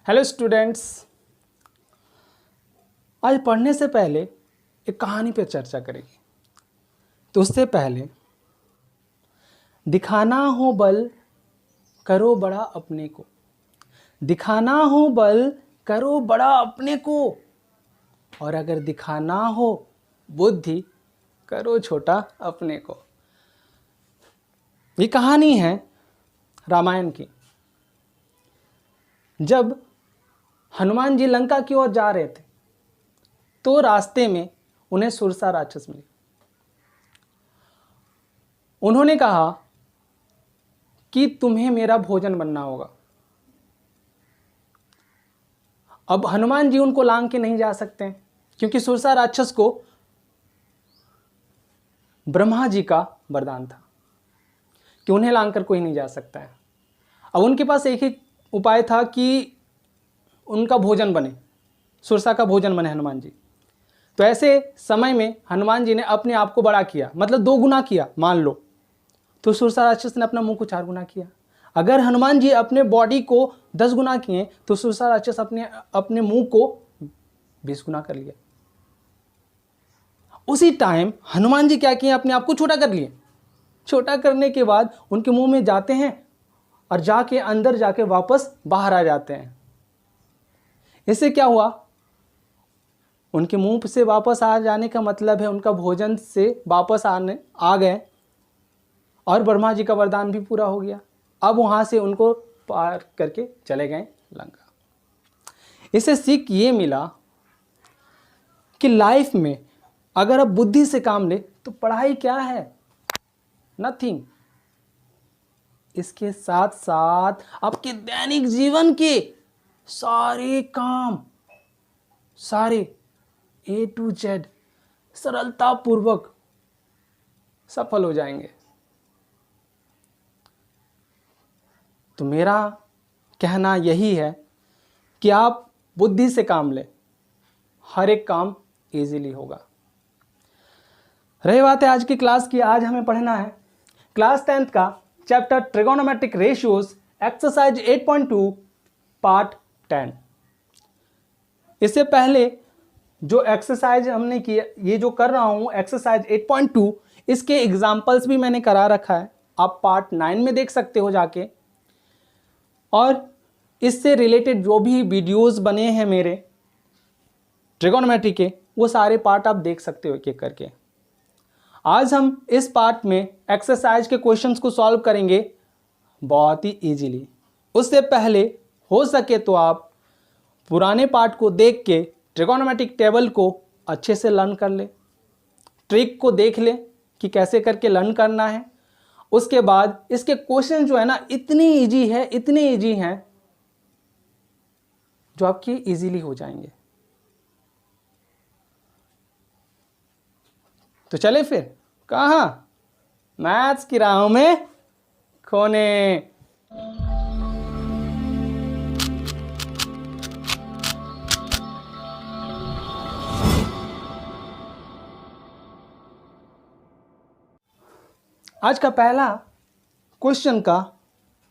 Hello students, आज पढ़ने से पहले एक कहानी पे चर्चा करेंगे। तो उससे पहले, दिखाना हो बल करो बड़ा अपने को, दिखाना हो बल करो बड़ा अपने को, और अगर दिखाना हो बुद्धि करो छोटा अपने को। ये कहानी है रामायण की। जब हनुमान जी लंका की ओर जा रहे थे तो रास्ते में उन्हें सुरसा राक्षस मिले। उन्होंने कहा कि तुम्हें मेरा भोजन बनना होगा। अब हनुमान जी उनको लांग के नहीं जा सकते क्योंकि सुरसा राक्षस को ब्रह्मा जी का वरदान था कि उन्हें लांग कर कोई नहीं जा सकता है। अब उनके पास एक ही उपाय था कि उनका भोजन बने, सुरसा का भोजन बने हनुमान जी। तो ऐसे समय में हनुमान जी ने अपने आप को बड़ा किया, मतलब 2 गुना किया मान लो। तो सुरसा राक्षस ने अपना मुंह को 4 गुना किया। अगर हनुमान जी अपने बॉडी को 10 गुना किए तो सुरसा राक्षस अपने मुंह को 20 गुना कर लिया। उसी टाइम हनुमान जी क्या किए, अपने आप को छोटा कर लिए। छोटा करने के बाद उनके मुंह में जाते हैं और जाके अंदर जाके वापस बाहर आ जाते हैं। इससे क्या हुआ, उनके मुंह से वापस आ जाने का मतलब है उनका भोजन से वापस आ गए और ब्रह्मा जी का वरदान भी पूरा हो गया। अब वहां से उनको पार करके चले गए लंका। इससे सीख ये मिला कि लाइफ में अगर आप बुद्धि से काम ले तो पढ़ाई क्या है, नथिंग। इसके साथ साथ आपके दैनिक जीवन के सारे काम, सारे A to Z सरलता पूर्वक सफल हो जाएंगे। तो मेरा कहना यही है कि आप बुद्धि से काम लें, हर एक काम इजीली होगा। रही बात है आज की क्लास की, आज हमें पढ़ना है क्लास 10th का chapter trigonometric ratios exercise 8.2 part 10। इससे पहले जो एक्सरसाइज हमने किया, ये जो कर रहा हूं एक्सरसाइज 8.2, इसके एग्जाम्पल्स भी मैंने करा रखा है, आप पार्ट 9 में देख सकते हो जाके। और इससे रिलेटेड जो भी वीडियोस बने हैं मेरे ट्रिगोनोमेट्री के, वो सारे पार्ट आप देख सकते हो एक एक करके। आज हम इस पार्ट में एक्सरसाइज के क्वेश्चंस को सॉल्व करेंगे बहुत ही इजीली। उससे पहले हो सके तो आप पुराने पार्ट को देख के ट्रिगोनोमेट्रिक टेबल को अच्छे से लर्न कर ले, ट्रिक को देख ले कि कैसे करके लर्न करना है। उसके बाद इसके क्वेश्चन जो है ना इतनी इजी हैं जो आपकी इजीली हो जाएंगे। तो चले फिर कहां, मैथ्स की राहों में खोने। आज का पहला क्वेश्चन का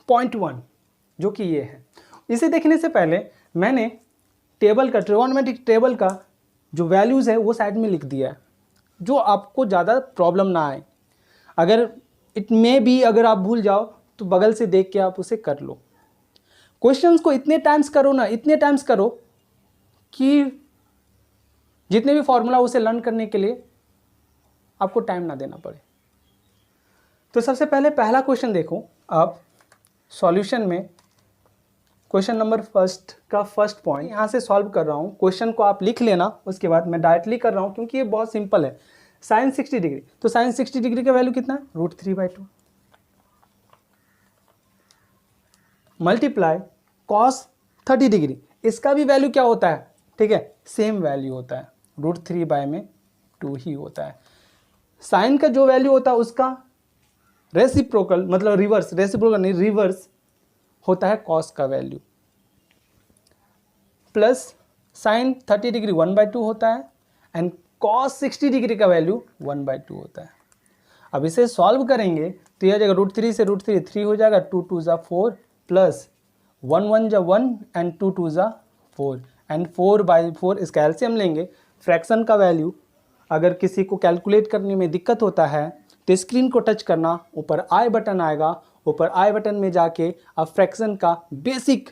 पॉइंट 1 जो कि ये है, इसे देखने से पहले मैंने टेबल का, ट्रिगोनोमेट्रिक टेबल का जो वैल्यूज़ है वो साइड में लिख दिया है, जो आपको ज़्यादा प्रॉब्लम ना आए। अगर इट में भी अगर आप भूल जाओ तो बगल से देख के आप उसे कर लो। क्वेश्चंस को इतने टाइम्स करो ना, इतने टाइम्स करो कि जितने भी फॉर्मूला उसे लर्न करने के लिए आपको टाइम ना देना पड़े। तो सबसे पहले पहला क्वेश्चन देखो आप सॉल्यूशन में। क्वेश्चन नंबर फर्स्ट का फर्स्ट पॉइंट यहाँ से सॉल्व कर रहा हूँ। क्वेश्चन को आप लिख लेना, उसके बाद मैं डायरेक्टली कर रहा हूँ क्योंकि ये बहुत सिंपल है। साइन 60 डिग्री, तो साइन 60 डिग्री का वैल्यू कितना है, √3/2 मल्टीप्लाई कॉस 30 डिग्री, इसका भी वैल्यू क्या होता है, ठीक है, सेम वैल्यू होता है, √3/2 ही होता है। साइन का जो वैल्यू होता है उसका रेसिप्रोकल, मतलब रिवर्स, रेसिप्रोकल नहीं रिवर्स होता है कॉस का वैल्यू, प्लस साइन 30 डिग्री 1/2 होता है एंड कॉस 60 डिग्री का वैल्यू 1/2 होता है। अब इसे सॉल्व करेंगे तो यह जाएगा √3 से √3 3 हो जाएगा, 2 2 = 4 प्लस 1 1 जा 1 एंड 2 2 जा 4 एंड 4/4 इसका एलसीएम लेंगे। फ्रैक्शन का वैल्यू अगर किसी को कैलकुलेट करने में दिक्कत होता है तो स्क्रीन को टच करना, ऊपर आई बटन आएगा, ऊपर आई बटन में जाके आप फ्रैक्शन का बेसिक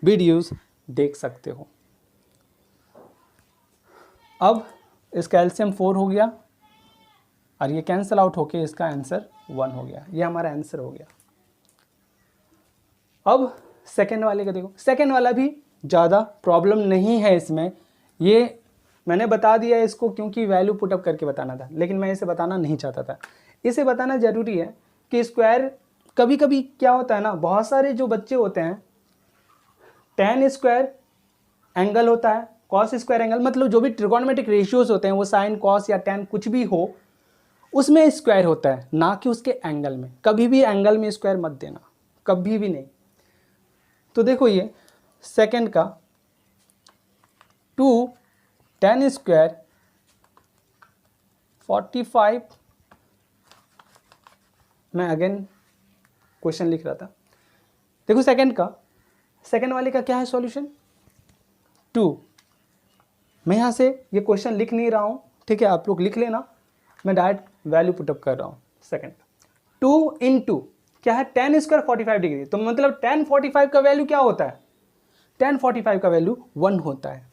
वीडियोस देख सकते हो। अब इसका एलसीएम 4 हो गया और ये कैंसिल आउट होके इसका आंसर 1 हो गया। ये हमारा आंसर हो गया। अब सेकेंड वाले का देखो, सेकेंड वाला भी ज़्यादा प्रॉब्लम नहीं है इसमें। ये मैंने बता दिया इसको क्योंकि वैल्यू पुटअप करके बताना था, लेकिन मैं इसे बताना नहीं चाहता था। इसे बताना ज़रूरी है कि स्क्वायर कभी कभी क्या होता है ना, बहुत सारे जो बच्चे होते हैं tan स्क्वायर एंगल होता है, कॉस स्क्वायर एंगल, मतलब जो भी ट्रिगोनोमेट्रिक रेशियोज होते हैं वो साइन कॉस या tan कुछ भी हो उसमें स्क्वायर होता है, ना कि उसके एंगल में। कभी भी एंगल में स्क्वायर मत देना, कभी भी नहीं। तो देखो ये सेकंड का 2 tan स्क्वायर 45, मैं अगेन क्वेश्चन लिख रहा था। देखो सेकंड वाले का क्या है सॉल्यूशन 2। मैं यहाँ से ये क्वेश्चन लिख नहीं रहा हूँ, ठीक है, आप लोग लिख लेना, मैं डायरेक्ट वैल्यू पुटअप कर रहा हूँ। सेकंड 2 × क्या है tan स्क्वायर 45 डिग्री, तो मतलब tan 45 का वैल्यू क्या होता है, tan 45 का वैल्यू 1 होता है।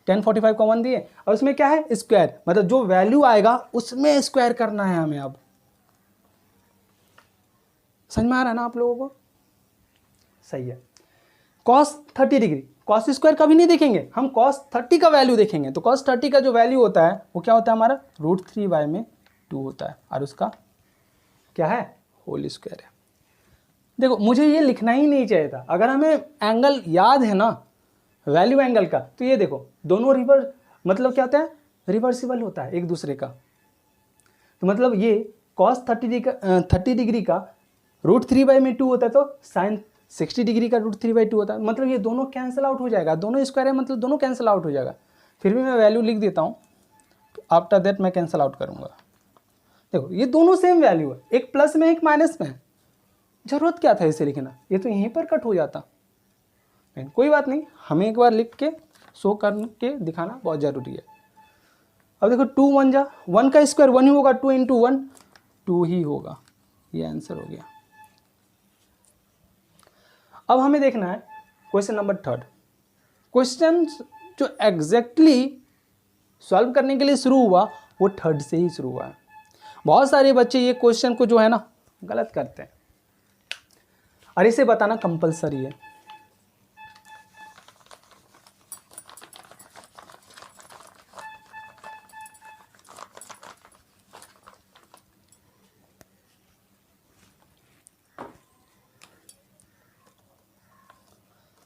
tan 45 का 1 दिए और उसमें क्या है स्क्वायर, मतलब जो वैल्यू आएगा उसमें स्क्वायर करना है हमें। अब समझ में आ रहा है ना आप लोगों को? सही है। cos 30 डिग्री, cos स्क्वायर कभी नहीं देखेंगे हम, cos 30 का वैल्यू देखेंगे। तो cos 30 का जो वैल्यू होता है वो क्या होता है हमारा √3/2 होता है और उसका क्या है होल स्क्वायर है। देखो मुझे ये लिखना ही नहीं चाहिए था, अगर हमें एंगल याद है ना वैल्यू एंगल का, तो ये देखो दोनों मतलब क्या होता है रिवर्सिबल होता है एक दूसरे का। तो मतलब ये cos 30 डिग्री का √3/2 होता है, तो sin 60 डिग्री का √3/2 होता है। मतलब ये दोनों कैंसिल आउट हो जाएगा, दोनों स्क्वायर है मतलब दोनों कैंसिल आउट हो जाएगा। फिर भी मैं वैल्यू लिख देता हूँ, आफ्टर दैट मैं कैंसिल आउट करूँगा। देखो ये दोनों सेम वैल्यू है, एक प्लस में एक माइनस में है, जरूरत क्या था इसे लिखना, ये तो यहीं पर कट हो जाता। कोई बात नहीं, हमें एक बार लिख के शो करके दिखाना बहुत ज़रूरी है। अब देखो 2 1 जा 1 का स्क्वायर 1 ही होगा, 2 × 1 2 ही होगा, ये आंसर हो गया। अब हमें देखना है क्वेश्चन नंबर 3। क्वेश्चन जो एग्जैक्टली सॉल्व करने के लिए शुरू हुआ वो 3 से ही शुरू हुआ है। बहुत सारे बच्चे ये क्वेश्चन को जो है ना गलत करते हैं और इसे बताना कंपलसरी है।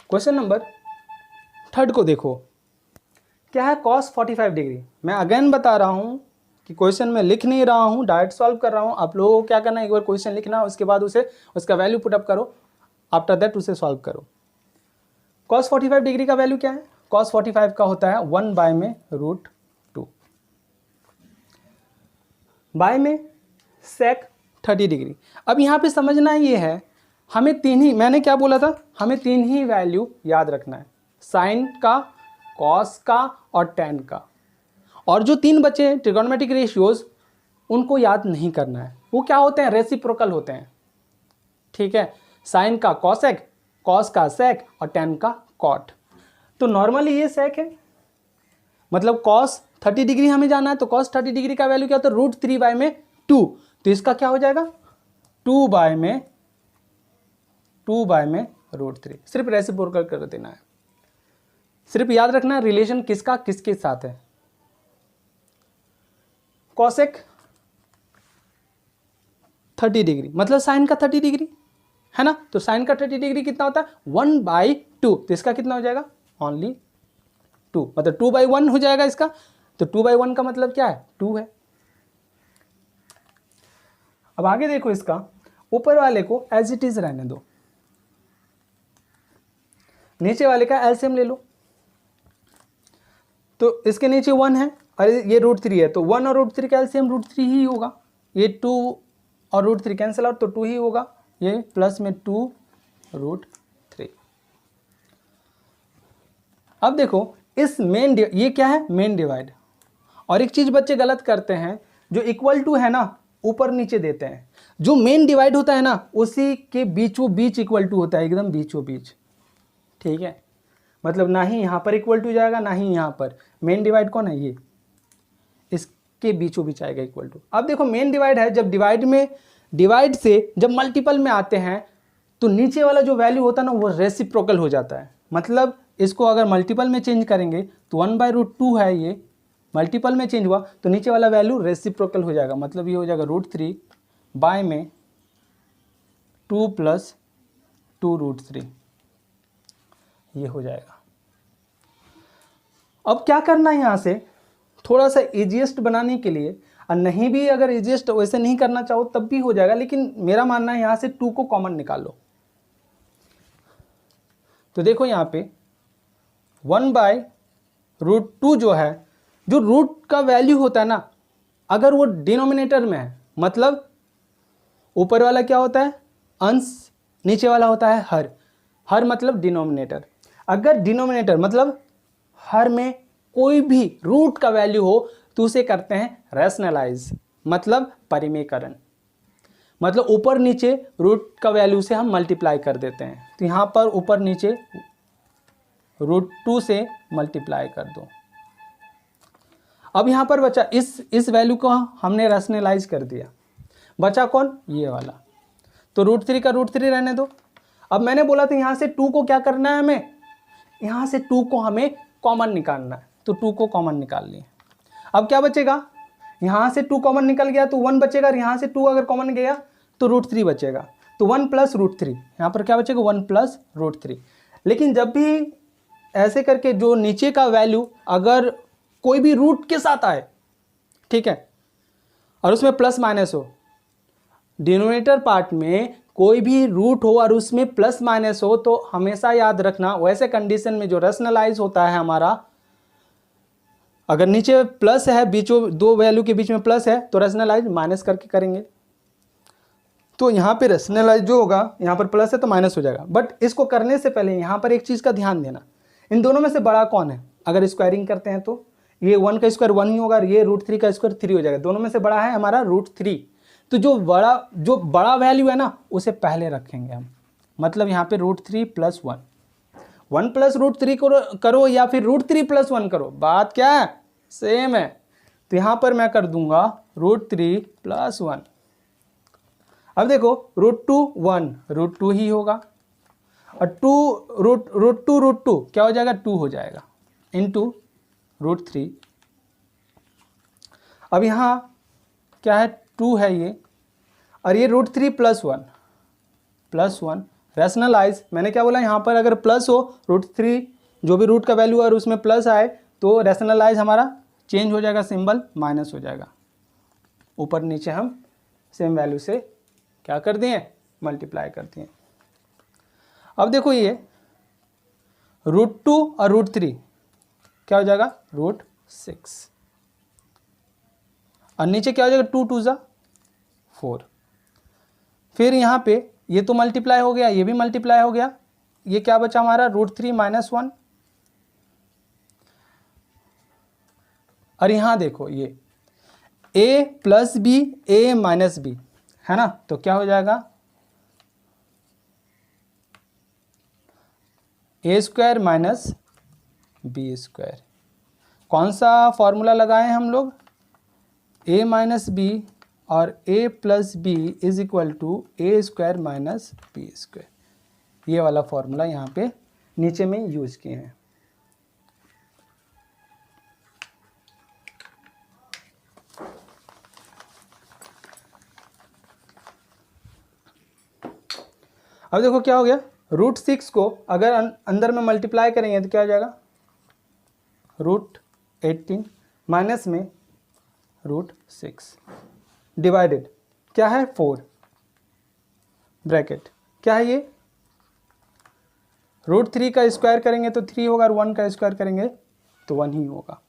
क्वेश्चन नंबर 3 को देखो, क्या है cos 45 डिग्री। मैं अगेन बता रहा हूँ कि क्वेश्चन में लिख नहीं रहा हूँ, डायरेक्ट सॉल्व कर रहा हूँ। आप लोगों को क्या करना है, एक बार क्वेश्चन लिखना, उसके बाद उसका वैल्यू पुटअप करो, आफ्टर दैट उसे सॉल्व करो। cos 45 डिग्री का वैल्यू क्या है, cos 45 का होता है 1/√2 बाय में sec 30 डिग्री। अब यहाँ पे समझना ये है, हमें मैंने क्या बोला था, हमें 3 ही वैल्यू याद रखना है, साइन का, कॉस का और tan का। और जो 3 बचे हैं ट्रिगोनोमेट्रिक रेशियोज उनको याद नहीं करना है, वो क्या होते हैं रेसिप्रोकल होते हैं, ठीक है। साइन का कॉसेक, कॉस का सेक और tan का कॉट। तो नॉर्मली ये सेक है, मतलब cos 30 डिग्री हमें जाना है, तो cos 30 डिग्री का वैल्यू क्या होता है √3/2। तो इसका क्या हो जाएगा 2/√3। सिर्फ रेसिप्रोकल कर देना है, सिर्फ याद रखना है रिलेशन किसका किसके साथ है। कॉसेक 30 डिग्री मतलब साइन का 30 डिग्री है ना, तो साइन का 30 डिग्री कितना होता है 1/2। तो इसका कितना हो जाएगा ओनली 2, मतलब 2/1 हो जाएगा इसका। तो 2/1 का मतलब क्या है 2 है। अब आगे देखो, इसका ऊपर वाले को एज इट इज रहने दो, नीचे वाले का एलसीएम ले लो। तो इसके नीचे 1 है और ये √3 है, तो 1 और √3 का एलसीएम √3 ही होगा। ये 2 और √3 कैंसिल आउट, तो 2 ही होगा। ये प्लस में 2√3। अब देखो इस ये क्या है, मेन डिवाइड। और एक चीज़ बच्चे गलत करते हैं, जो इक्वल टू है ना ऊपर नीचे देते हैं, जो मेन डिवाइड होता है ना उसी के बीचों बीच इक्वल टू होता है, एकदम बीचों बीच, ठीक है। मतलब ना ही यहाँ पर इक्वल टू जाएगा ना ही यहाँ पर। मेन डिवाइड कौन है, ये, इसके बीचों बीच आएगा इक्वल टू। अब देखो मेन डिवाइड है, जब डिवाइड से जब मल्टीपल में आते हैं तो नीचे वाला जो वैल्यू होता है ना वो रेसिप्रोकल हो जाता है। मतलब इसको अगर मल्टीपल में चेंज करेंगे तो 1/√2 है, ये मल्टीपल में चेंज हुआ तो नीचे वाला वैल्यू रेसिप्रोकल हो जाएगा। मतलब ये हो जाएगा √3 बाय में 2 + 2√3, ये हो जाएगा। अब क्या करना है यहाँ से, थोड़ा सा इजीएस्ट बनाने के लिए, और नहीं भी अगर इजीएस्ट वैसे नहीं करना चाहो तब भी हो जाएगा, लेकिन मेरा मानना है यहाँ से 2 को कॉमन निकाल लो। तो देखो यहाँ पे 1/√2 जो है, जो रूट का वैल्यू होता है ना, अगर वो डिनोमिनेटर में है, मतलब ऊपर वाला क्या होता है अंश, नीचे वाला होता है हर। हर मतलब डिनोमिनेटर। अगर डिनोमिनेटर मतलब हर में कोई भी रूट का वैल्यू हो तो उसे करते हैं रैशनलाइज, मतलब परिमेयकरण। मतलब ऊपर नीचे रूट का वैल्यू से हम मल्टीप्लाई कर देते हैं। तो यहाँ पर ऊपर नीचे √2 से मल्टीप्लाई कर दो। अब यहाँ पर बचा इस वैल्यू को हमने रैशनलाइज कर दिया, बचा कौन, ये वाला। तो √3 का √3 रहने दो। अब मैंने बोला था यहाँ से 2 को क्या करना है हमें, यहाँ से 2 को हमें कॉमन निकालना है। तो 2 को कॉमन निकाल लिए। अब क्या बचेगा, यहाँ से 2 कॉमन निकल गया तो 1 बचेगा, और यहाँ से 2 अगर कॉमन गया तो √3 बचेगा। तो 1 + √3, यहाँ पर क्या बचेगा 1 + √3। लेकिन जब भी ऐसे करके जो नीचे का वैल्यू अगर कोई भी रूट के साथ आए, ठीक है, और उसमें प्लस माइनस हो, डिनोमिनेटर पार्ट में कोई भी रूट हो और उसमें प्लस माइनस हो, तो हमेशा याद रखना वैसे कंडीशन में जो रैशनलाइज होता है हमारा, अगर नीचे प्लस है, बीचों दो वैल्यू के बीच में प्लस है, तो रैशनलाइज माइनस करके करेंगे। तो यहाँ पे रैशनलाइज जो होगा, यहाँ पर प्लस है तो माइनस हो जाएगा। बट इसको करने से पहले यहाँ पर एक चीज़ का ध्यान देना, इन दोनों में से बड़ा कौन है। अगर स्क्वायरिंग करते हैं तो ये 1 का स्क्वायर 1 ही होगा, और ये √3 का स्क्वायर 3 हो जाएगा। दोनों में से बड़ा है हमारा √3। तो जो बड़ा वैल्यू है ना उसे पहले रखेंगे हम। मतलब यहाँ पे √3 + 1, 1 + √3 करो या फिर √3 + 1 करो, बात क्या है, सेम है। तो यहाँ पर मैं कर दूंगा √3 + 1। अब देखो √2 1 √2 ही होगा, और √2 क्या हो जाएगा, 2 हो जाएगा, इंटू √3। अब यहाँ क्या है, 2 है ये, और ये √3 + 1 रैशनलाइज। मैंने क्या बोला, यहाँ पर अगर प्लस हो, √3 जो भी रूट का वैल्यू है और उसमें प्लस आए तो रैशनलाइज हमारा चेंज हो जाएगा, सिंबल माइनस हो जाएगा। ऊपर नीचे हम सेम वैल्यू से क्या कर दिए, मल्टीप्लाई कर दिए। अब देखो ये √2 और √3 क्या हो जाएगा, √6, और नीचे क्या हो जाएगा, 2 2 4। फिर यहाँ पे ये तो मल्टीप्लाई हो गया, ये भी मल्टीप्लाई हो गया, ये क्या बचा हमारा, √3 - 1। और यहाँ देखो ये a + b a - b है ना, तो क्या हो जाएगा, a² - b²। कौन सा फॉर्मूला लगाए हम लोग, a - b और a + b = a² - b²। ये वाला फॉर्मूला यहाँ पे नीचे में यूज किए हैं। अब देखो क्या हो गया, √6 को अगर अंदर में मल्टीप्लाई करेंगे तो क्या हो जाएगा, √18 माइनस में √6 डिवाइडेड क्या है, 4 ब्रैकेट क्या है ये, √3 का स्क्वायर करेंगे तो 3 होगा, और 1 का स्क्वायर करेंगे तो 1 ही होगा।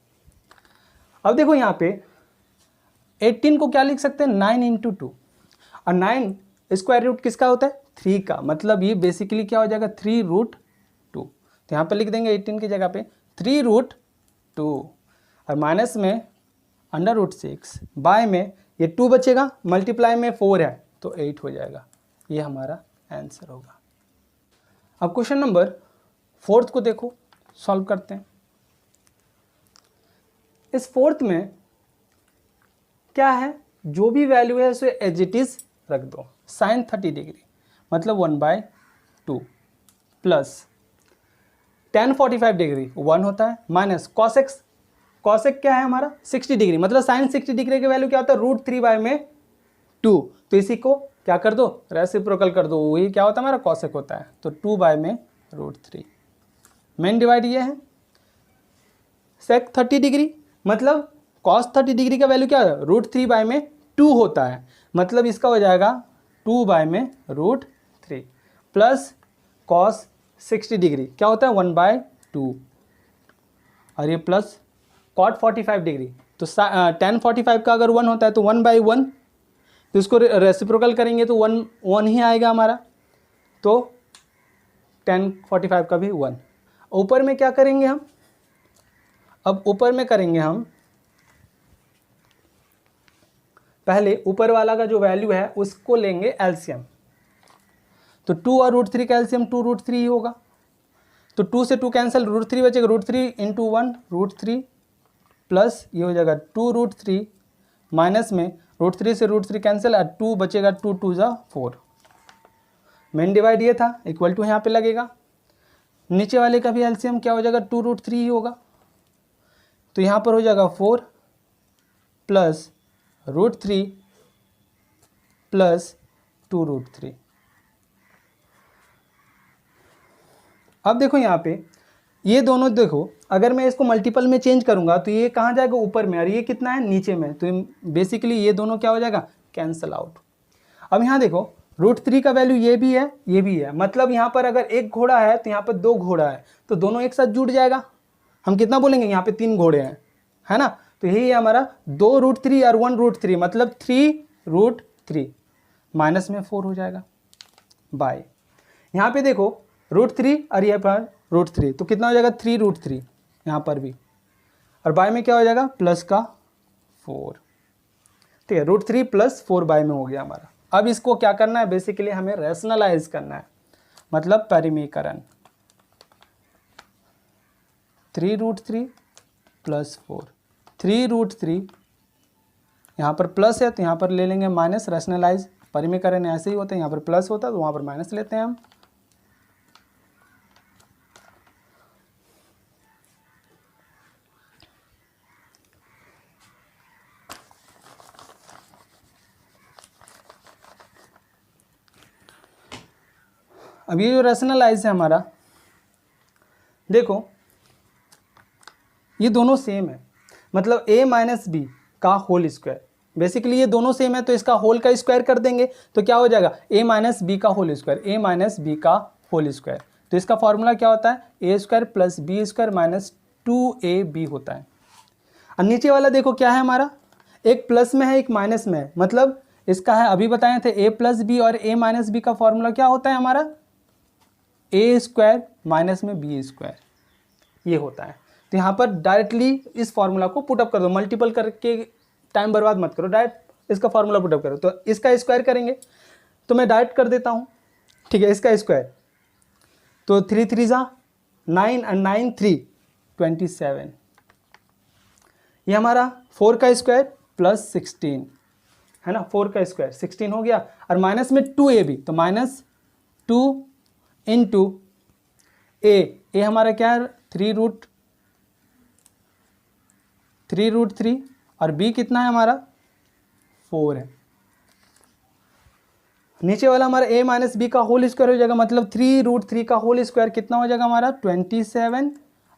अब देखो यहाँ पे 18 को क्या लिख सकते हैं, 9 × 2, और 9 स्क्वायर रूट किसका होता है, 3 का। मतलब ये बेसिकली क्या हो जाएगा, 3√2। तो यहाँ पे लिख देंगे 18 की जगह पे 3√2 और माइनस में √6 बाय में ये 2 बचेगा, मल्टीप्लाई में 4 है तो 8 हो जाएगा। ये हमारा आंसर होगा। अब क्वेश्चन नंबर 4 को देखो, सॉल्व करते हैं। इस 4 में क्या है, जो भी वैल्यू है उसे एज इट इज रख दो। sin 30 डिग्री मतलब 1/2 प्लस tan 45 डिग्री 1 होता है, माइनस cosec क्या है हमारा 60 डिग्री मतलब sin 60 डिग्री की वैल्यू क्या होता है √3/2। तो इसी को क्या कर दो, रेसिप्रोकल कर दो, वही क्या होता है हमारा cosec होता है। तो 2/√3 मेन डिवाइड ये है। sec 30 डिग्री मतलब cos 30 डिग्री का वैल्यू क्या है √3/2 होता है, मतलब इसका हो जाएगा 2/√3 प्लस cos 60 डिग्री क्या होता है 1/2 और ये प्लस cot 45 डिग्री तो tan 45 का अगर 1 होता है तो 1/1, तो इसको रेसिप्रोकल करेंगे तो 1 ही आएगा हमारा, तो tan 45 का भी 1। ऊपर में क्या करेंगे हम, अब ऊपर में करेंगे हम पहले ऊपर वाला का जो वैल्यू है उसको लेंगे एलसीएम। तो 2 और √3 का एलसीएम 2√3 ही होगा, तो 2 से 2 कैंसिल, √3 बचेगा, √3 × 1 √3 प्लस ये हो जाएगा 2√3 माइनस में √3 से √3 कैंसिल, 2 बचेगा, 2 2 ज़ा 4। मेन डिवाइड ये था, इक्वल टू यहाँ पे लगेगा। नीचे वाले का भी एलसीएम क्या हो जाएगा 2√3 ही होगा, तो यहाँ पर हो जाएगा 4 प्लस √3 प्लस 2√3। अब देखो यहाँ पे ये दोनों देखो, अगर मैं इसको मल्टीपल में चेंज करूँगा तो ये कहाँ जाएगा ऊपर में और ये कितना है नीचे में, तो बेसिकली ये दोनों क्या हो जाएगा कैंसल आउट। अब यहाँ देखो √3 का वैल्यू ये भी है, मतलब यहाँ पर अगर एक घोड़ा है तो यहाँ पर 2 घोड़ा है, तो दोनों एक साथ जुड़ जाएगा। हम कितना बोलेंगे, यहाँ पे 3 घोड़े हैं, है ना, तो यही है हमारा 2√3 और 1√3 मतलब 3√3 माइनस में 4 हो जाएगा बाय। यहाँ पे देखो √3 और यहाँ पर √3 तो कितना हो जाएगा 3√3 यहाँ पर भी, और बाय में क्या हो जाएगा प्लस का 4। ठीक है, √3 प्लस 4 बाय में हो गया हमारा। अब इसको क्या करना है, बेसिकली हमें रैशनलाइज करना है, मतलब परिमीकरण। 3√3 प्लस 4, 3√3 यहाँ पर प्लस है तो यहाँ पर ले लेंगे माइनस, रैशनलाइज परिमीकरण ऐसे ही होते हैं, यहाँ पर प्लस होता है तो वहाँ पर माइनस लेते हैं हम। अब ये जो रैशनलाइज है हमारा, देखो ये दोनों सेम है, मतलब a माइनस बी का होल स्क्वायर, बेसिकली ये दोनों सेम है तो इसका होल का स्क्वायर कर देंगे तो क्या हो जाएगा a माइनस बी का whole square, a minus B का होल स्क्वायर। तो इसका फॉर्मूला क्या होता है a² plus b² minus 2ab होता है। और नीचे वाला देखो क्या है हमारा, एक प्लस में है एक माइनस में है, मतलब इसका है अभी बताए थे a प्लस बी और a माइनस बी का फॉर्मूला क्या होता है हमारा a² माइनस में b², ये होता है। तो यहाँ पर डायरेक्टली इस फॉर्मूला को पुटअप कर दो, मल्टीपल करके टाइम बर्बाद मत करो, डायरेक्ट इसका फॉर्मूला पुटअप करो। तो इसका स्क्वायर करेंगे तो मैं डायरेक्ट कर देता हूँ, ठीक है, इसका स्क्वायर तो 3 3 ज़ा 9 और 9 3 27, ये हमारा 4 का स्क्वायर प्लस 16 है ना, 4 का स्क्वायर 16 हो गया, और माइनस में 2ab तो माइनस 2 इंटू ए हमारा क्या है 3√3 और b कितना है हमारा 4 है। नीचे वाला हमारा a माइनस बी का होल स्क्वायर हो जाएगा, मतलब 3√3 का होल स्क्वायर कितना हो जाएगा हमारा 27,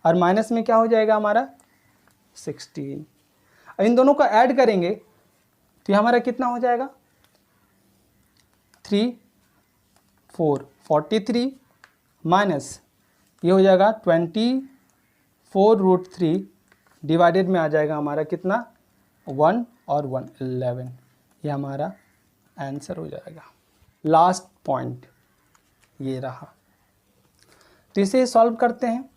और माइनस में क्या हो जाएगा हमारा 16। इन दोनों को ऐड करेंगे तो ये हमारा कितना हो जाएगा 3 4 43 माइनस ये हो जाएगा 24√3 डिवाइडेड में आ जाएगा हमारा कितना 1 और 1 11, ये हमारा आंसर हो जाएगा। लास्ट पॉइंट ये रहा, तो इसे सॉल्व करते हैं।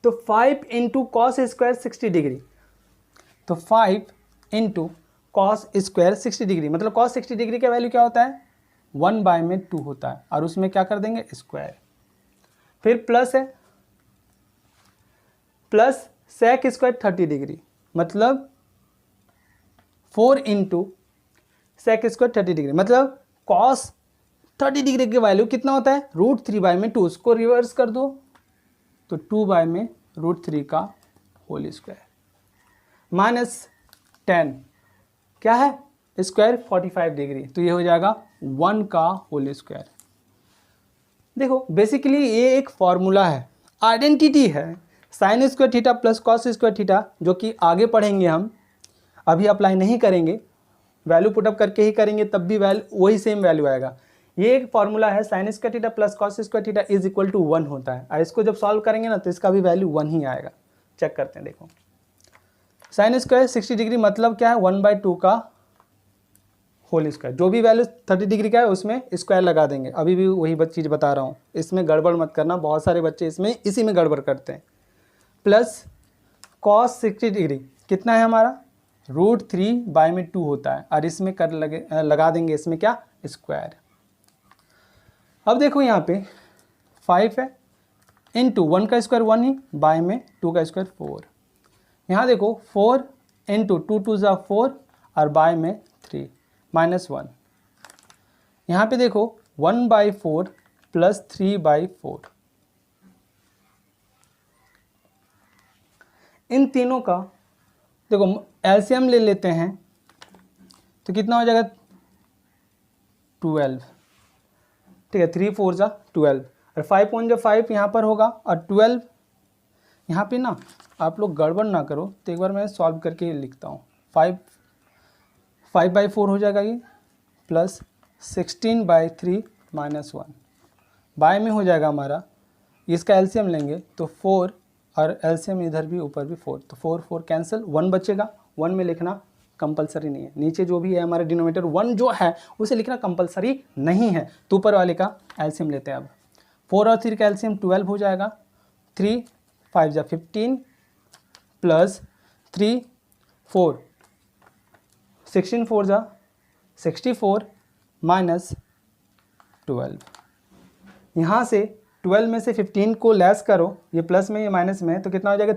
तो 5 इंटू कॉस स्क्वायर 60 डिग्री, तो 5 इंटू कॉस स्क्वायर 60 डिग्री, मतलब कॉस 60 डिग्री का वैल्यू क्या होता है 1/2 होता है, और उसमें क्या कर देंगे स्क्वायर। फिर प्लस है, प्लस सेक स्क्वायर 30 डिग्री, मतलब 4 इंटू सेक स्क्वायर 30 डिग्री, मतलब कॉस 30 डिग्री की वैल्यू कितना होता है √3/2। उसको रिवर्स कर दो तो 2/√3 का होल स्क्वायर माइनस 10 क्या है स्क्वायर 45 डिग्री, तो ये हो जाएगा 1 का होल स्क्वायर। देखो बेसिकली ये एक फॉर्मूला है, आइडेंटिटी है, sine square theta plus cos square theta, जो कि आगे पढ़ेंगे हम, अभी अप्लाई नहीं करेंगे, वैल्यू पुटअप करके ही करेंगे, तब भी वैल्यू वही सेम वैल्यू आएगा। ये एक फॉर्मूला है, sine square theta plus cos square theta is equal to 1 होता है, और इसको जब सॉल्व करेंगे ना तो इसका भी वैल्यू 1 ही आएगा। चेक करते हैं, देखो साइन स्क्वायर 60 डिग्री मतलब क्या है 1/2 का होल स्क्वायर, जो भी वैल्यू 30 डिग्री का है उसमें स्क्वायर लगा देंगे। अभी भी वही चीज़ बता रहा हूँ, इसमें गड़बड़ मत करना, बहुत सारे बच्चे इसमें इसी में गड़बड़ करते हैं। प्लस कॉस 60 डिग्री कितना है हमारा √3/2 होता है, और इसमें लगा देंगे इसमें क्या स्क्वायर। अब देखो यहाँ पे 5 है, इंटू 1 का स्क्वायर 1 ही, बाय में 2 का स्क्वायर 4। यहाँ देखो 4 इंटू 2 2 ज़ा 4 और बाय में 3 माइनस 1। यहाँ पे देखो 1/4 प्लस 3/4, इन तीनों का देखो एलसीएम ले लेते हैं तो कितना हो जाएगा 12, ठीक है 3 4 ज़ा 12, और 5 1 ज़ा 5 यहाँ पर होगा, और 12 यहाँ पे ना आप लोग गड़बड़ ना करो, तो एक बार मैं सॉल्व करके लिखता हूँ। 5/4 हो जाएगा ये, प्लस 16/3 माइनस 1, बाय में हो जाएगा हमारा, इसका एलसीएम लेंगे तो 4, और एलसीएम इधर भी ऊपर भी 4, तो 4 4 कैंसिल, 1 बचेगा। 1 में लिखना कंपलसरी नहीं है, नीचे जो भी है हमारे डिनोमिनेटर 1 जो है उसे लिखना कंपलसरी नहीं है, तो ऊपर वाले का एलसीएम लेते हैं। अब 4 और 3 का एलसीएम 12 हो जाएगा, 3 5 ज़ा 15 प्लस 3 4 16 4 ज़ा 64 माइनस 12। यहाँ से 12 में से 15 को लेस करो, ये प्लस में ये माइनस में है, तो कितना हो जाएगा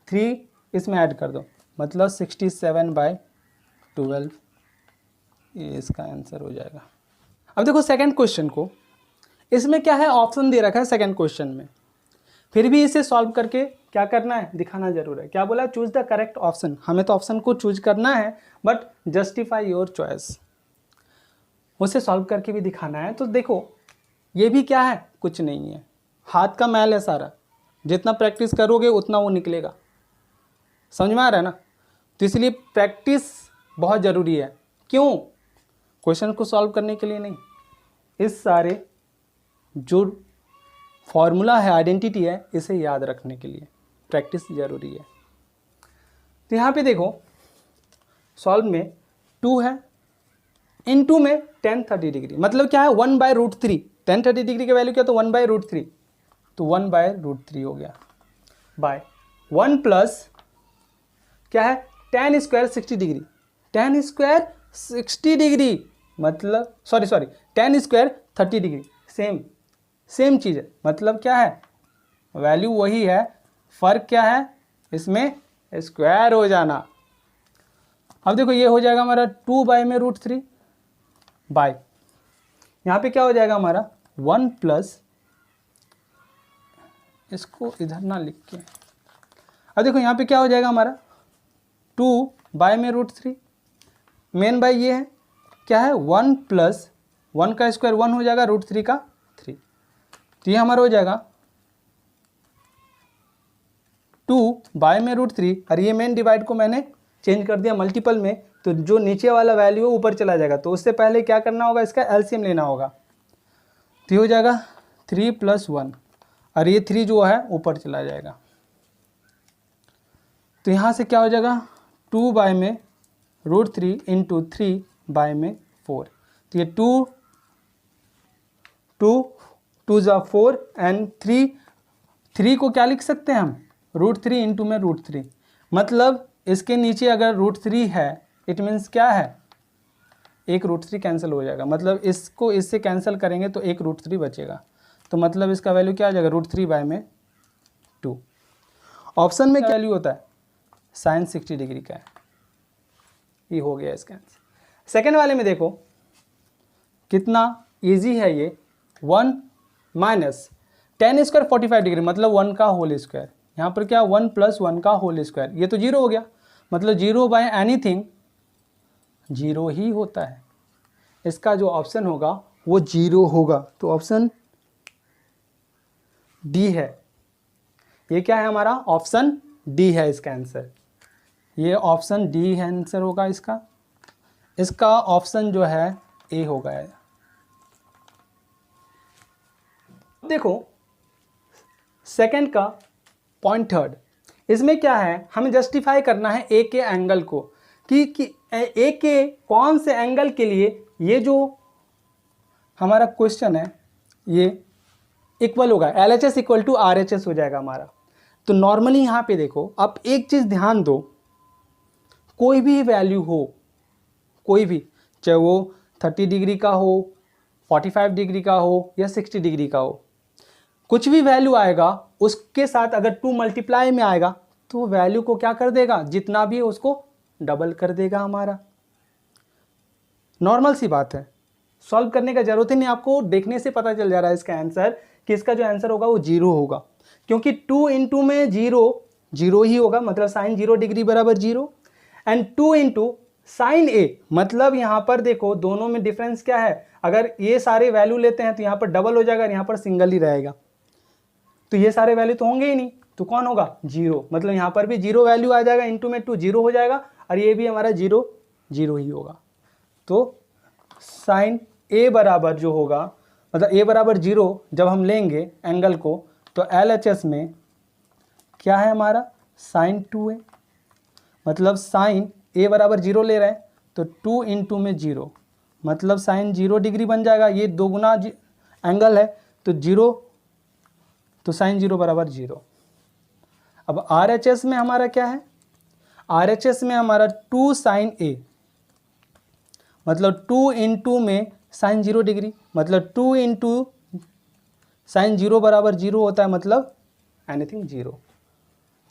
3 इसमें ऐड कर दो, मतलब 67/12, ये इसका आंसर हो जाएगा। अब देखो सेकंड क्वेश्चन को, इसमें क्या है ऑप्शन दे रखा है सेकंड क्वेश्चन में, फिर भी इसे सॉल्व करके क्या करना है दिखाना जरूर है। क्या बोला चूज द करेक्ट ऑप्शन, हमें तो ऑप्शन को चूज करना है, बट जस्टिफाई योर चॉइस, उसे सॉल्व करके भी दिखाना है। तो देखो ये भी क्या है कुछ नहीं है, हाथ का मैल है सारा, जितना प्रैक्टिस करोगे उतना वो निकलेगा, समझ में आ रहा है ना। तो इसलिए प्रैक्टिस बहुत ज़रूरी है। क्यों? क्वेश्चन को सॉल्व करने के लिए नहीं, इस सारे जो फॉर्मूला है आइडेंटिटी है इसे याद रखने के लिए प्रैक्टिस ज़रूरी है। तो यहाँ पे देखो सॉल्व में 2 है, इनटू में tan 30 डिग्री, मतलब क्या है 1/√3, tan 30 डिग्री की वैल्यू क्या, तो 1/√3, तो 1/√3 हो गया, बाय 1 प्लस क्या है tan square 60 degree, tan square 60 degree मतलब sorry tan square 30 degree, same चीज़ है, मतलब क्या है वैल्यू वही है, फ़र्क क्या है इसमें स्क्वायर हो जाना। अब देखो ये हो जाएगा हमारा 2/√3 बाय, यहाँ पे क्या हो जाएगा हमारा 1 प्लस, इसको इधर ना लिख के, अब देखो यहाँ पे क्या हो जाएगा हमारा 2/√3, मेन बाय ये है क्या है 1 प्लस 1 का स्क्वायर 1 हो जाएगा, √3 का 3, तो ये हमारा हो जाएगा 2/√3, और ये मेन डिवाइड को मैंने चेंज कर दिया मल्टीपल में, तो जो नीचे वाला वैल्यू है ऊपर चला जाएगा, तो उससे पहले क्या करना होगा इसका एलसीएम लेना होगा, तो ये हो जाएगा 3 + 1, और ये 3 जो है ऊपर चला जाएगा, तो यहाँ से क्या हो जाएगा 2/√3 इंटू 3/4, तो ये 2 ज़ा 4 एंड 3 को क्या लिख सकते हैं हम √3 इंटू में √3, मतलब इसके नीचे अगर √3 है, इट मीन्स क्या है, एक √3 कैंसिल हो जाएगा, मतलब इसको इससे कैंसिल करेंगे तो एक √3 बचेगा, तो मतलब इसका वैल्यू क्या आ जाएगा, √3/2। ऑप्शन में क्या वैल्यू होता है, साइन 60 डिग्री का है, ये हो गया इसका आंसर। सेकेंड वाले में देखो कितना इजी है ये, 1 माइनस tan स्क्वायर 45 डिग्री, मतलब 1 का होल स्क्वायर, यहाँ पर क्या 1 + 1 का होल स्क्वायर, ये तो 0 हो गया, मतलब 0/एनीथिंग 0 ही होता है, इसका जो ऑप्शन होगा वो 0 होगा, तो ऑप्शन डी है, ये क्या है हमारा, ऑप्शन डी है इसका आंसर, ये ऑप्शन डी है आंसर होगा इसका, इसका ऑप्शन जो है ए होगा। देखो सेकंड का पॉइंट थर्ड, इसमें क्या है, हमें जस्टिफाई करना है ए के एंगल को कि ए के कौन से एंगल के लिए ये जो हमारा क्वेश्चन है ये इक्वल होगा, LHS = RHS हो जाएगा हमारा। तो नॉर्मली यहाँ पे देखो, आप एक चीज़ ध्यान दो, कोई भी वैल्यू हो, कोई भी, चाहे वो 30 डिग्री का हो, 45 डिग्री का हो या 60 डिग्री का हो, कुछ भी वैल्यू आएगा उसके साथ अगर 2 मल्टीप्लाई में आएगा तो वैल्यू को क्या कर देगा, जितना भी है उसको डबल कर देगा हमारा। नॉर्मल सी बात है, सॉल्व करने का जरूरत ही नहीं, आपको देखने से पता चल जा रहा है इसका आंसर कि इसका जो आंसर होगा वो 0 होगा, क्योंकि 2 इंटू में 0 ही होगा, मतलब साइन 0 डिग्री बराबर 0, एंड 2 इंटू साइन ए, मतलब यहाँ पर देखो दोनों में डिफरेंस क्या है, अगर ये सारे वैल्यू लेते हैं तो यहाँ पर डबल हो जाएगा, यहाँ पर सिंगल ही रहेगा, तो ये सारे वैल्यू तो होंगे ही नहीं, तो कौन होगा, 0, मतलब यहाँ पर भी 0 वैल्यू आ जाएगा, इंटू में 2 0 हो जाएगा, और ये भी हमारा 0 ही होगा। तो साइन ए बराबर जो होगा, मतलब ए बराबर 0 जब हम लेंगे एंगल को, तो LHS में क्या है हमारा, साइन 2a, मतलब साइन ए बराबर 0 ले रहे हैं तो 2 इंटू में 0, मतलब साइन 0 डिग्री बन जाएगा, ये 2 गुना एंगल है तो 0, तो साइन 0 बराबर 0। अब RHS में हमारा क्या है, RHS में हमारा 2 साइन ए, मतलब 2 इंटू में साइन 0 डिग्री, मतलब 2 इंटू साइन 0 बराबर 0 होता है, मतलब एनीथिंग 0।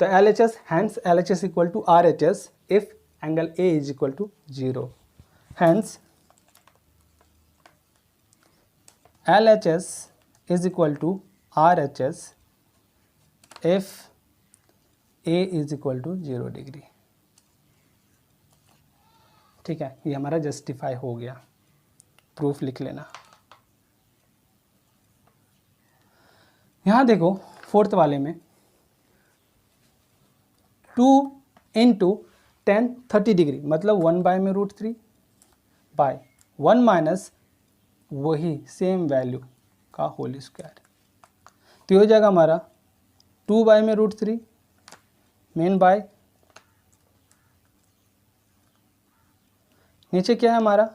तो LHS, hence LHS = RHS if angle A = 0, hence LHS = RHS if A = 0 degree. ठीक है, ये हमारा जस्टिफाई हो गया, प्रूफ लिख लेना। यहाँ देखो फोर्थ वाले में 2 इंटू tan 30 डिग्री, मतलब 1 में √3 बाय 1 माइनस वही सेम वैल्यू का होल स्क्वायर, तो ये हो जाएगा हमारा 2 में √3 मेन बाय, नीचे क्या है हमारा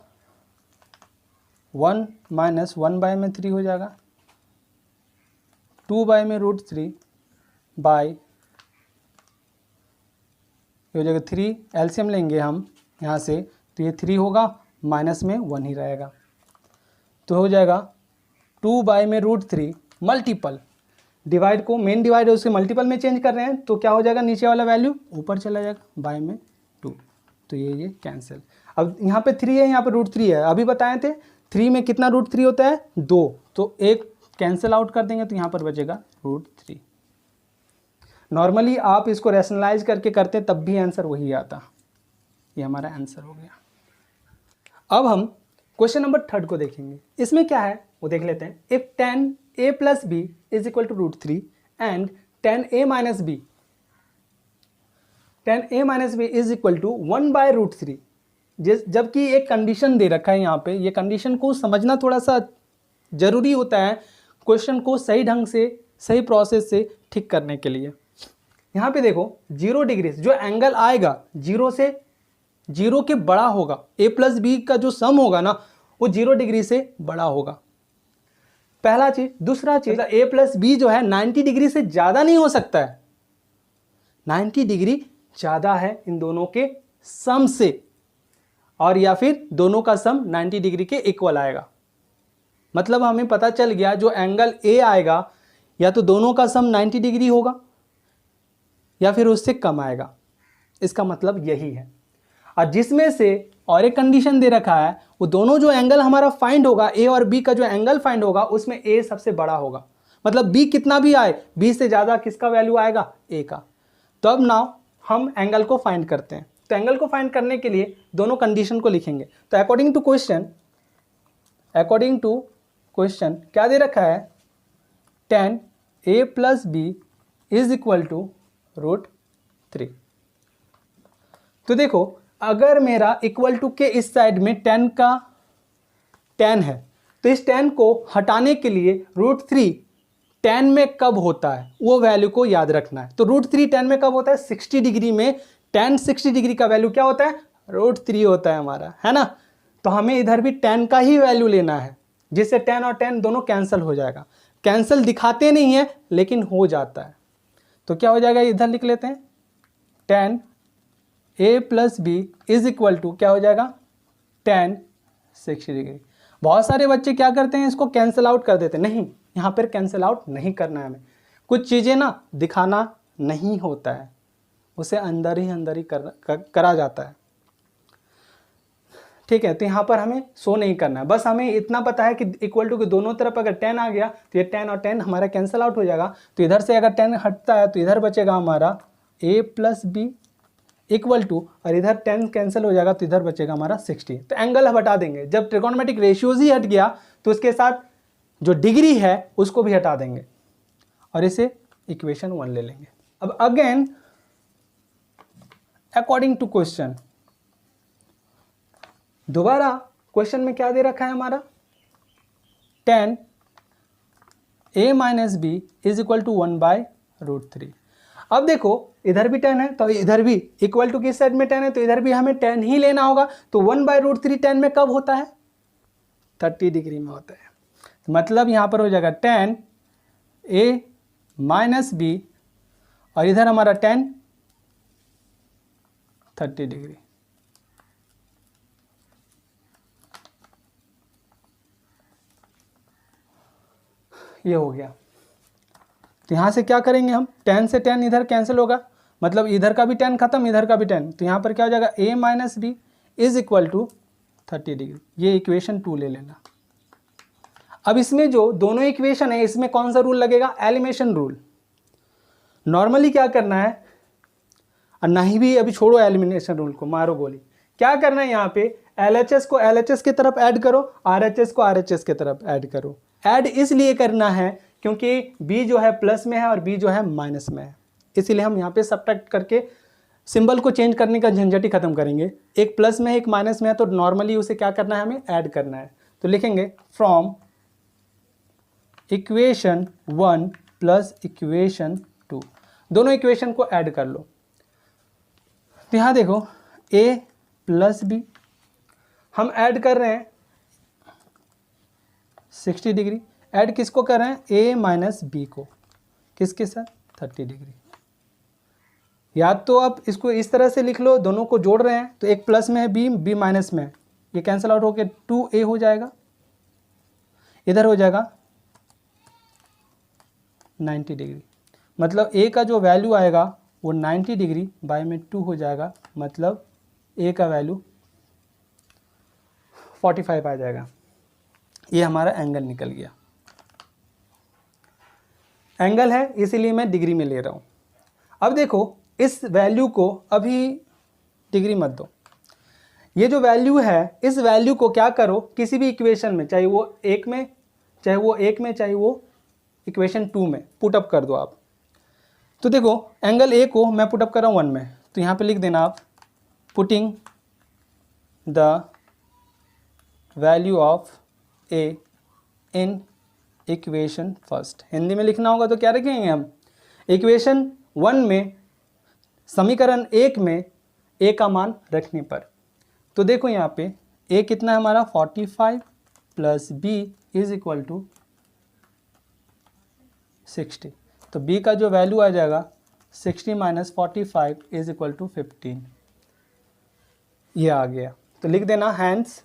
1 माइनस 1 में 3 हो जाएगा, 2 में √3 बाय, ये हो जाएगा 3, एलसीएम लेंगे हम यहाँ से, तो ये 3 होगा, माइनस में 1 ही रहेगा, तो हो जाएगा 2 में √3 मल्टीपल, डिवाइड को मेन डिवाइड है उसके मल्टीपल में चेंज कर रहे हैं, तो क्या हो जाएगा, नीचे वाला वैल्यू ऊपर चला जाएगा, बाय में 2, तो ये कैंसिल। अब यहाँ पे 3 है, यहाँ पे √3 है, अभी बताए थे 3 में कितना √3 होता है, 2, तो एक कैंसिल आउट कर देंगे तो यहाँ पर बचेगा √3। नॉर्मली आप इसको रैशनलाइज करके करते तब भी आंसर वही आता, ये हमारा आंसर हो गया। अब हम क्वेश्चन नंबर 3 को देखेंगे, इसमें क्या है वो देख लेते हैं। If tan a + b = √3 and tan a - b = 1/√3, जबकि एक कंडीशन दे रखा है यहाँ पे, ये कंडीशन को समझना थोड़ा सा जरूरी होता है क्वेश्चन को सही ढंग से सही प्रोसेस से ठीक करने के लिए। यहाँ पे देखो 0 डिग्री जो एंगल आएगा 0 के बड़ा होगा, a + b का जो सम होगा ना वो 0 डिग्री से बड़ा होगा, पहला चीज। दूसरा चीज a + b जो है 90 डिग्री से ज़्यादा नहीं हो सकता है, 90 डिग्री ज़्यादा है इन दोनों के सम से, और या फिर दोनों का सम 90 डिग्री के इक्वल आएगा। मतलब हमें पता चल गया जो एंगल ए आएगा या तो दोनों का सम 90 डिग्री होगा या फिर उससे कम आएगा। इसका मतलब यही है। और जिसमें से और एक कंडीशन दे रखा है, वो दोनों जो एंगल हमारा फाइंड होगा, ए और बी का जो एंगल फाइंड होगा उसमें ए सबसे बड़ा होगा। मतलब बी कितना भी आए, बी से ज़्यादा किसका वैल्यू आएगा, ए का। तो अब नाउ हम एंगल को फाइंड करते हैं। तो एंगल को फाइंड करने के लिए दोनों कंडीशन को लिखेंगे। तो अकॉर्डिंग टू क्वेश्चन क्या दे रखा है, tan a plus B is equal to √3। तो देखो अगर मेरा इक्वल टू के इस साइड में tan है, तो इस tan को हटाने के लिए √3 tan में कब होता है वो वैल्यू को याद रखना है। तो √3 tan में कब होता है, 60 डिग्री में tan 60 डिग्री का वैल्यू क्या होता है, √3 होता है हमारा, है ना। तो हमें इधर भी tan का ही वैल्यू लेना है, जिससे tan और tan दोनों कैंसिल हो जाएगा। कैंसिल दिखाते नहीं है लेकिन हो जाता है। तो क्या हो जाएगा, इधर लिख लेते हैं, tan a plus B is equal to क्या हो जाएगा, tan 60 डिग्री। बहुत सारे बच्चे क्या करते हैं, इसको कैंसिल आउट कर देते हैं। नहीं, यहाँ पर कैंसिल आउट नहीं करना है हमें। कुछ चीज़ें ना दिखाना नहीं होता है, उसे अंदर ही करा जाता है, ठीक है। तो यहाँ पर हमें शो नहीं करना है, बस हमें इतना पता है कि इक्वल टू के दोनों तरफ अगर tan आ गया तो ये tan और tan हमारा कैंसिल आउट हो जाएगा। तो इधर से अगर tan हटता है तो इधर बचेगा हमारा a plus B equal to, और इधर tan कैंसिल हो जाएगा तो इधर बचेगा हमारा 60। तो एंगल हम हटा देंगे। जब ट्रिगोनोमेट्रिक रेशियोज ही हट गया तो उसके साथ जो डिग्री है उसको भी हटा देंगे और इसे इक्वेशन 1 ले लेंगे। अब अगेन अकॉर्डिंग टू क्वेश्चन, दोबारा क्वेश्चन में क्या दे रखा है हमारा, tan a minus B is equal to 1/√3। अब देखो इधर भी tan है तो इधर भी इक्वल टू किस साइड में tan है, तो इधर भी हमें tan ही लेना होगा। तो 1/√3 tan में कब होता है, 30 डिग्री में होता है। मतलब यहाँ पर हो जाएगा tan a माइनस बी और इधर हमारा tan 30 डिग्री। ये हो गया। तो यहाँ से क्या करेंगे हम, tan से tan इधर कैंसिल होगा, मतलब इधर का भी tan खत्म, इधर का भी tan। तो यहाँ पर क्या हो जाएगा, a minus B is equal to 30 degree. ये इक्वेशन 2 ले लेना। अब इसमें जो दोनों इक्वेशन है इसमें कौन सा रूल लगेगा, एलिमिनेशन रूल। नॉर्मली क्या करना है, और नहीं भी अभी छोड़ो एलिमिनेशन रूल को, मारो गोली। क्या करना है, यहाँ पे LHS को LHS की तरफ ऐड करो, RHS को RHS की तरफ ऐड करो। ऐड इसलिए करना है क्योंकि B जो है प्लस में है और B जो है माइनस में है, इसीलिए हम यहाँ पे सब्ट्रैक्ट करके सिंबल को चेंज करने का झंझट ही खत्म करेंगे। एक प्लस में है एक माइनस में है, तो नॉर्मली उसे क्या करना है, हमें ऐड करना है। तो लिखेंगे फ्रॉम इक्वेशन 1 प्लस इक्वेशन 2, दोनों इक्वेशन को ऐड कर लो। तो यहाँ देखो a प्लस बी हम ऐड कर रहे हैं 60 डिग्री, ऐड किसको कर रहे हैं, a माइनस बी को, किसके साथ, 30 डिग्री। या तो आप इसको इस तरह से लिख लो, दोनों को जोड़ रहे हैं तो एक प्लस में है b माइनस में है, ये कैंसिल आउट होकर 2a हो जाएगा, इधर हो जाएगा 90 डिग्री। मतलब a का जो वैल्यू आएगा वो 90 डिग्री बाय में 2 हो जाएगा, मतलब a का वैल्यू 45 आ जाएगा। ये हमारा एंगल निकल गया। एंगल है इसीलिए मैं डिग्री में ले रहा हूँ। अब देखो इस वैल्यू को अभी डिग्री मत दो, ये जो वैल्यू है इस वैल्यू को क्या करो, किसी भी इक्वेशन में, चाहे वो एक में चाहे वो इक्वेशन 2 में पुट अप कर दो आप। तो देखो एंगल a को मैं पुट अप कर रहा हूँ 1 में, तो यहाँ पे लिख देना आप putting the value of a in equation first. Hindi में लिखना होगा तो क्या रखेंगे हम, इक्वेशन 1 में, समीकरण 1 में a का मान रखने पर। तो देखो यहाँ पे a कितना है हमारा 45 plus b is equal to 60। तो b का जो वैल्यू आ जाएगा 60 माइनस 45 इज इक्वल टू 15। ये आ गया, तो लिख देना hence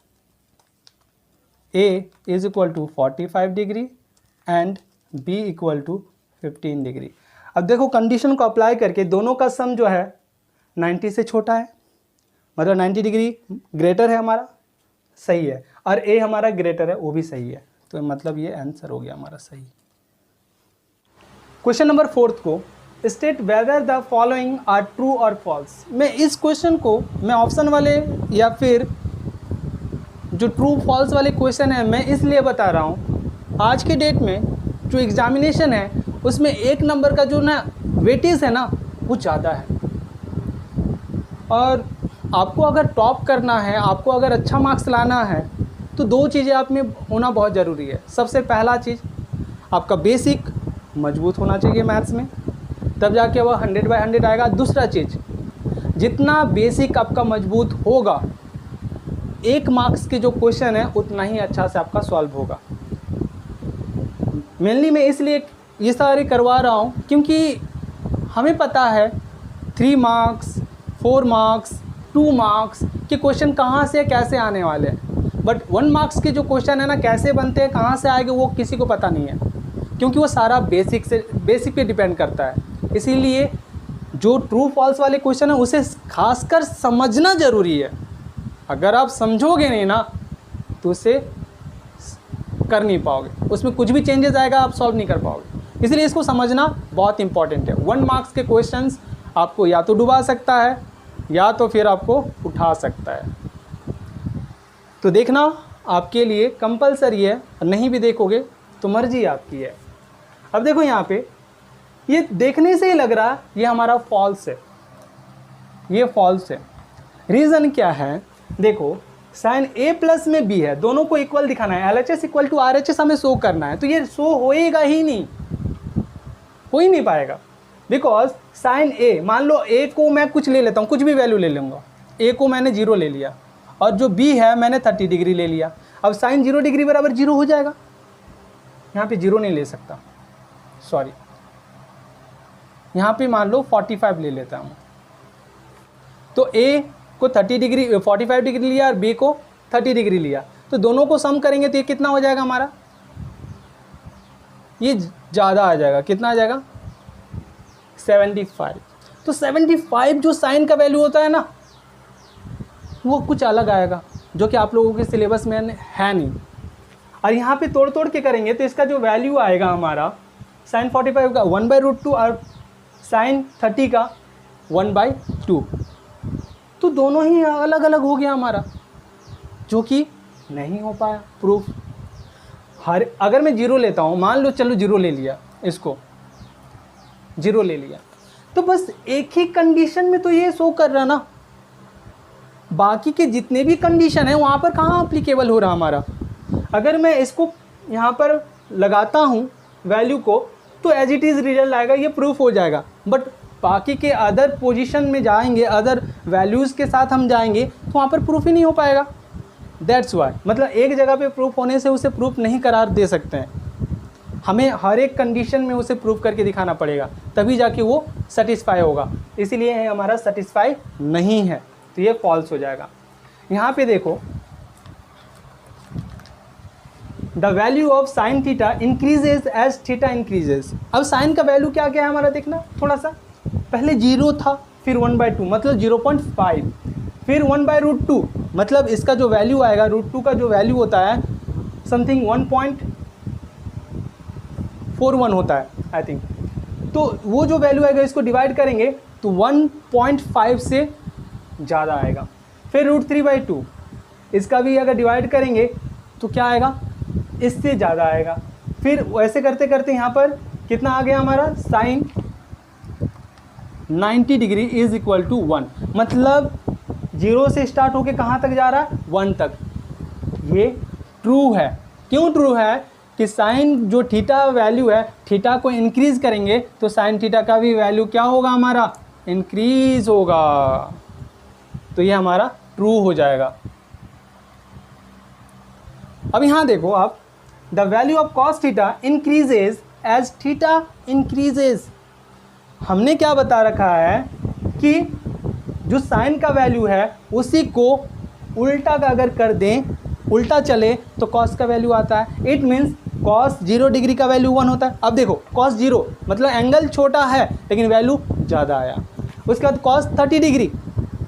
A is equal to 45 degree and B equal to 15 degree. अब देखो कंडीशन को अप्लाई करके दोनों का सम जो है 90 से छोटा है, मतलब 90 डिग्री ग्रेटर है हमारा, सही है, और A हमारा ग्रेटर है, वो भी सही है, तो मतलब ये आंसर हो गया हमारा सही। क्वेश्चन नंबर 4 को state whether the following are true और फॉल्स। मैं इस क्वेश्चन को मैं ऑप्शन वाले या फिर जो ट्रू फॉल्स वाले क्वेश्चन है मैं इसलिए बता रहा हूँ, आज के डेट में जो एग्जामिनेशन है उसमें 1 नंबर का जो ना वेटेज है ना वो ज़्यादा है, और आपको अगर टॉप करना है, आपको अगर अच्छा मार्क्स लाना है तो 2 चीज़ें आप में होना बहुत ज़रूरी है। सबसे पहला चीज़, आपका बेसिक मजबूत होना चाहिए मैथ्स में, तब जाके वह 100/100 आएगा। दूसरा चीज़, जितना बेसिक आपका मजबूत होगा 1 मार्क्स के जो क्वेश्चन है उतना ही अच्छा से आपका सॉल्व होगा। मेनली मैं इसलिए ये सारे करवा रहा हूँ क्योंकि हमें पता है 3 मार्क्स 4 मार्क्स 2 मार्क्स के क्वेश्चन कहाँ से कैसे आने वाले हैं, बट 1 मार्क्स के जो क्वेश्चन है ना कैसे बनते हैं, कहाँ से आएंगे, वो किसी को पता नहीं है, क्योंकि वो सारा बेसिक पे डिपेंड करता है। इसीलिए जो ट्रू फॉल्स वाले क्वेश्चन है उसे खासकर समझना ज़रूरी है। अगर आप समझोगे नहीं ना तो उसे कर नहीं पाओगे, उसमें कुछ भी चेंजेस आएगा आप सॉल्व नहीं कर पाओगे। इसलिए इसको समझना बहुत इंपॉर्टेंट है। 1 मार्क्स के क्वेश्चंस आपको या तो डुबा सकता है या तो फिर आपको उठा सकता है, तो देखना आपके लिए कंपलसरी है, नहीं भी देखोगे तो मर्जी आपकी है। अब देखो यहाँ पे ये देखने से ही लग रहा है ये हमारा फॉल्स है, ये फॉल्स है। रीज़न क्या है, देखो साइन A प्लस में B है, दोनों को इक्वल दिखाना है, LHS इक्वल टू RHS हमें शो करना है, तो ये शो होएगा ही नहीं, हो ही नहीं पाएगा। बिकॉज साइन A, मान लो A को मैं कुछ ले लेता हूँ, कुछ भी वैल्यू ले लूँगा, A को मैंने 0 ले लिया और जो B है मैंने 30 डिग्री ले लिया। अब साइन 0 डिग्री बराबर 0 हो जाएगा, यहाँ पे 0 नहीं ले सकता, सॉरी, यहाँ पे मान लो 45 ले लेता हूँ, तो A को 30 डिग्री 45 डिग्री लिया और B को 30 डिग्री लिया, तो दोनों को सम करेंगे तो ये कितना हो जाएगा हमारा, ये ज़्यादा आ जाएगा, कितना आ जाएगा 75। तो 75 जो साइन का वैल्यू होता है ना वो कुछ अलग आएगा जो कि आप लोगों के सिलेबस में है नहीं, और यहाँ पे तोड़ तोड़ के करेंगे तो इसका जो वैल्यू आएगा हमारा साइन 45 का 1/√2 और साइन 30 का 1/2, तो दोनों ही अलग अलग हो गया हमारा, जो कि नहीं हो पाया प्रूफ। अगर मैं 0 लेता हूँ, मान लो चलो 0 ले लिया, इसको 0 ले लिया, तो बस एक ही कंडीशन में तो ये शो कर रहा ना, बाकी के जितने भी कंडीशन है वहाँ पर कहाँ अप्लीकेबल हो रहा हमारा। अगर मैं इसको यहाँ पर लगाता हूँ वैल्यू को तो एज इट इज़ रिजल्ट आएगा, ये प्रूफ हो जाएगा, बट बाकी के अदर पोजीशन में जाएंगे, अदर वैल्यूज़ के साथ हम जाएंगे तो वहाँ पर प्रूफ ही नहीं हो पाएगा। दैट्स वाई, मतलब एक जगह पे प्रूफ होने से उसे प्रूफ नहीं करार दे सकते हैं, हमें हर एक कंडीशन में उसे प्रूफ करके दिखाना पड़ेगा, तभी जाके वो सेटिस्फाई होगा। इसीलिए ये हमारा सेटिस्फाई नहीं है, तो ये फॉल्स हो जाएगा। यहाँ पे देखो the value of sine theta increases as theta increases. अब साइन का वैल्यू क्या क्या है हमारा, देखना थोड़ा सा, पहले 0 था, फिर 1/2 मतलब 0.5, फिर 1/√2 मतलब इसका जो वैल्यू आएगा, √2 का जो वैल्यू होता है समथिंग 1.41 होता है आई थिंक, तो वो जो वैल्यू आएगा इसको डिवाइड करेंगे तो 1.5 से ज़्यादा आएगा। फिर √3/2 इसका भी अगर डिवाइड करेंगे तो क्या आएगा, इससे ज़्यादा आएगा। फिर वैसे करते करते यहाँ पर कितना आ गया हमारा, sine 90 degree is equal to 1, मतलब 0 से स्टार्ट होके कहाँ तक जा रहा है, 1 तक। ये ट्रू है, क्यों ट्रू है कि साइन जो थीटा वैल्यू है, थीटा को इंक्रीज़ करेंगे तो साइन थीटा का भी वैल्यू क्या होगा हमारा, इंक्रीज़ होगा, तो ये हमारा ट्रू हो जाएगा। अब यहाँ देखो आप, the value of cos theta increases as theta increases, हमने क्या बता रखा है कि जो साइन का वैल्यू है उसी को उल्टा का अगर कर दें, उल्टा चले तो कॉस का वैल्यू आता है। इट मीन्स कॉस 0 डिग्री का वैल्यू 1 होता है। अब देखो कॉस 0 मतलब एंगल छोटा है लेकिन वैल्यू ज़्यादा आया। उसके बाद कॉस 30 डिग्री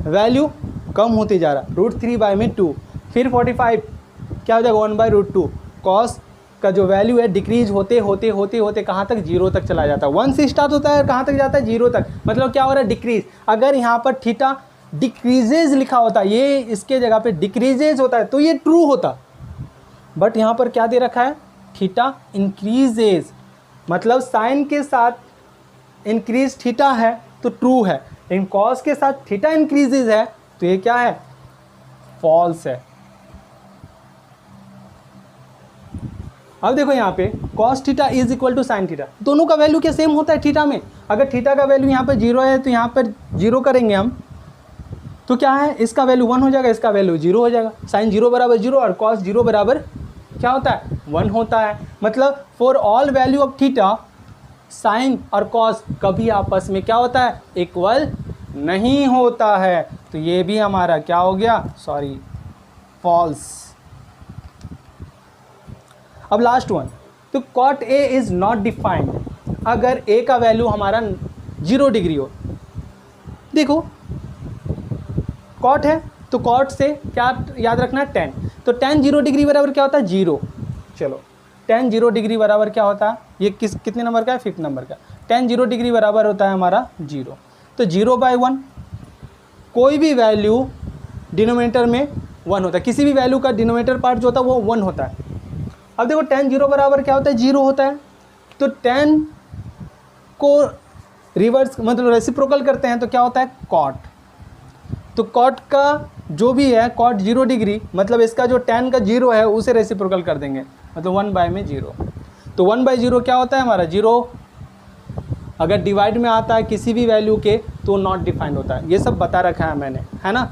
वैल्यू कम होते जा रहा, √3/2। फिर 45 क्या हो जाएगा 1/√2। कॉस का जो वैल्यू है डिक्रीज होते होते होते होते कहाँ तक, 0 तक चला जाता है। 1 से स्टार्ट होता है कहाँ तक जाता है, 0 तक। मतलब क्या हो रहा है, डिक्रीज। अगर यहाँ पर थीटा डिक्रीजेज लिखा होता, ये इसके जगह पे डिक्रीजेज होता है तो ये ट्रू होता, बट यहाँ पर क्या दे रखा है, थीटा इंक्रीजेज। मतलब साइन के साथ इंक्रीज थीटा है तो ट्रू है, लेकिन कॉस के साथ थीटा इंक्रीजेज है तो ये क्या है, फॉल्स है। अब देखो यहाँ पे cos theta is equal to sine theta, दोनों का वैल्यू क्या सेम होता है थीटा में। अगर थीटा का वैल्यू यहाँ पर 0 है तो यहाँ पर 0 करेंगे हम तो क्या है, इसका वैल्यू 1 हो जाएगा, इसका वैल्यू 0 हो जाएगा। साइन 0 बराबर 0 और cos 0 बराबर क्या होता है, 1 होता है। मतलब for all value of theta sine और cos कभी आपस में क्या होता है, इक्वल नहीं होता है। तो ये भी हमारा क्या हो गया, सॉरी, फॉल्स। अब लास्ट वन, तो cot A is not defined. अगर A का वैल्यू हमारा 0 डिग्री हो, देखो cot है तो cot से क्या याद रखना है, tan। तो tan 0 डिग्री बराबर क्या होता है, 0। चलो tan 0 डिग्री बराबर क्या होता है, ये कितने नंबर का है, 5th नंबर का। tan 0 डिग्री बराबर होता है हमारा 0। तो 0/1, कोई भी वैल्यू डिनोमिनेटर में 1 होता है, किसी भी वैल्यू का डिनोमिनेटर पार्ट जो होता है वो 1 होता है। अब देखो tan 0 बराबर क्या होता है, 0 होता है। तो tan को रिवर्स मतलब रेसिप्रोकल करते हैं तो क्या होता है, cot। तो cot का जो भी है cot 0 डिग्री मतलब इसका जो tan का 0 है उसे रेसिप्रोकल कर देंगे, मतलब 1/0। तो 1/0 क्या होता है हमारा, 0। अगर डिवाइड में आता है किसी भी वैल्यू के तो नॉट डिफाइंड होता है। ये सब बता रखा है मैंने, है ना।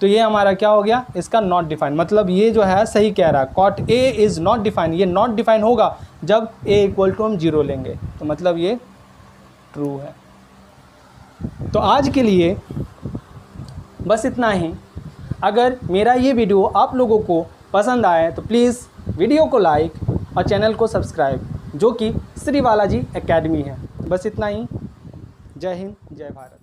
तो ये हमारा क्या हो गया, इसका नॉट डिफाइंड, मतलब ये जो है सही कह रहा है, cot A is not defined. ये नॉट डिफाइंड होगा जब A इक्वल टू हम 0 लेंगे, तो मतलब ये ट्रू है। तो आज के लिए बस इतना ही। अगर मेरा ये वीडियो आप लोगों को पसंद आए तो प्लीज़ वीडियो को लाइक और चैनल को सब्सक्राइब, जो कि श्री बालाजी एकेडमी है। बस इतना ही। जय हिंद, जय भारत।